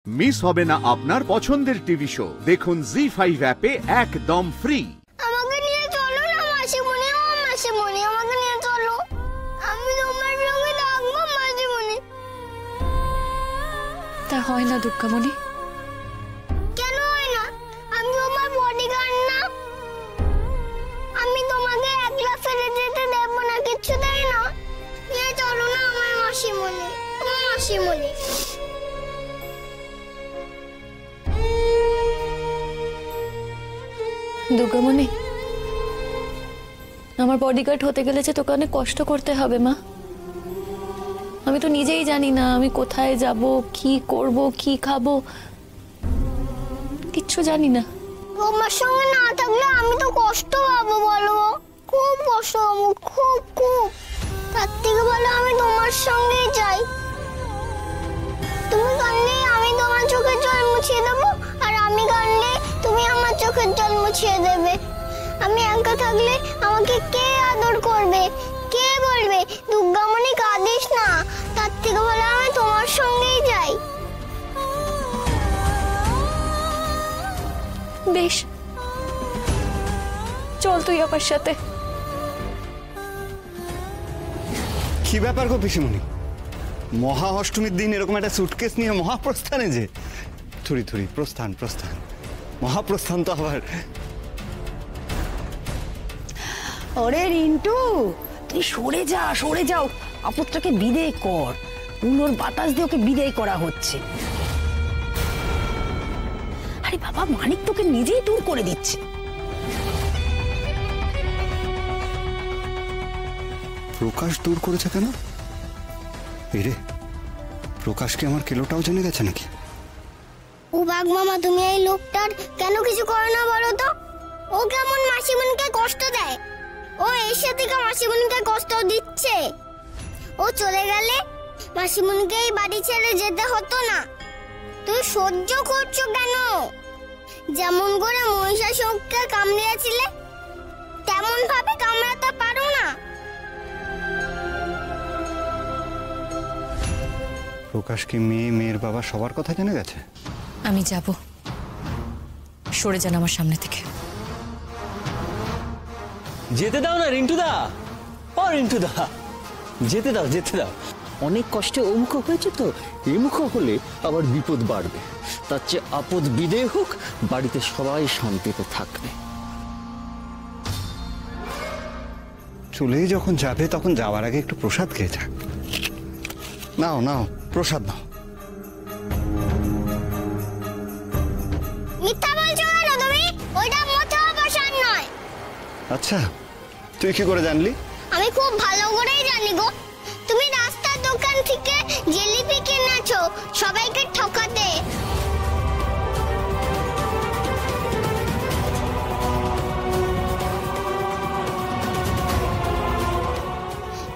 Miss হবে না আপনার পছন্দের টিভি শো। দেখুন জি5 অ্যাপে একদম ফ্রি। আমাকে নিয়ে চলো না মাসিমণি, ও মাসিমণি আমাকে নিয়ে চলো, আমি তোমার সঙ্গে থাকবো মাসিমণি। তা হয় না দুর্গামণি। কেন হয় না? আমি তোমার বডিগার্ড না? আমি তোমাকে একলা ফেলে যেতে দেব না, কিচ্ছু দেয় না। নিয়ে চলো না আমার মাসিমণি, আমার মাসিমণি। দুর্গামণি, আমার বডিগার্ড হতে গেলে যে তোকে অনেক কষ্ট করতে হবে মা। আমি তো নিজেই জানি না আমি কোথায় যাব, কি করব, কি খাবো, কিচ্ছু জানি না। তোমার সঙ্গে না থাকলে আমি তো কষ্ট পাবো, বলো, খুব কষ্ট পাবো, খুব খুব। তার থেকে ভালো আমি তোমার সঙ্গেই যাই। তুমি কাঁদলে আমি তোমার চোখের জল মুছিয়ে দেবো, আর আমি কাঁদলে তুমি আমার চোখের জল মুছিয়ে দেবে। আমি একা থাকলে আমাকে কে আদর করবে, কে বলবে দুর্গামণি কাঁদিস না? তার থেকে ভালো আমি তোমার সঙ্গেই যাই। বেশ, চল তুই আমার সাথে। কি ব্যাপার গো পিসিমণি, মহা অষ্টমীর দিন এরকম একটা সুটকেস নিয়ে মহাপ্রস্থানে যে? থুড়ি থুড়ি প্রস্থান প্রস্থান, মহাপ্রস্থান তো আবার। ওরে রিন্টু, তুই সরে যা, সরে যাও। আপদটাকে বিদেয় কর। উলোর বাতাস দিয়ে ওকে বিদেয় করা হচ্ছে। আরে বাবা, মানিক তোকে নিজেই দূর করে দিচ্ছে। প্রকাশ দূর করেছে কেন? এরে, প্রকাশ কি আমার কিলোটাও জেনে গেছে নাকি? ও বাঘ মামা, তুমি এই লোকটার কেন কিছু করো না বলো তো? ও কেমন মাসিমণিকে কষ্ট দেয়, ও এসে থেকে মাসিমণিকে কষ্ট দিচ্ছে। ও চলে গেলে মাসিমণিকে এই বাড়ি ছেড়ে যেতে হতো না। তুমি সহ্য করছো কেন? যেমন করে মহিষাসুরকে কামড়িয়েছিলে তেমন ভাবে কামড়াতে পারো না? প্রকাশ কি মেয়ের বাবা সবার কথা জেনে গেছে? আমি যাব, সরে যান আমার সামনে থেকে। যেতে দাও না রিন্টুদা, ও রিন্টুদা, যেতে দাও, যেতে দাও। অনেক কষ্টে ও মুখ হয়েছে তো, এই মুখ হলে আবার বিপদ বাড়বে। তার চেয়ে আপদ বিদেয় হোক, বাড়িতে সবাই শান্তিতে থাকবে। চলেই যখন যাবে তখন যাওয়ার আগে একটু প্রসাদ খেয়ে যাক। নাও নাও, প্রসাদ নাও। মিথ্যা বলছো কেন তুমি? ওইটা মোটেও প্রসাদ নয়। আচ্ছা, তুই কি করে জানলি? আমি খুব ভালো করেই জানি গো। তুমি রাস্তার দোকান থেকে জিলিপি কিনেছো সবাইকে ঠকাতে।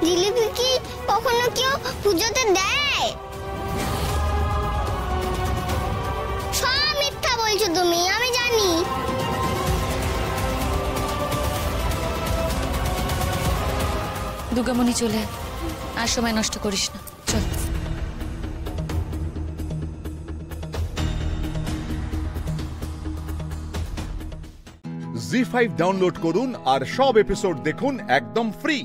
জিলিপি কি কখনো কেউ পুজোতে দেয়? সব মিথ্যা বলছো তুমি, আমি জানি। দুর্গামণি চলে আয়, আর সময় নষ্ট করিস না, চল। জি5 ডাউনলোড করুন আর সব এপিসোড দেখুন একদম ফ্রি।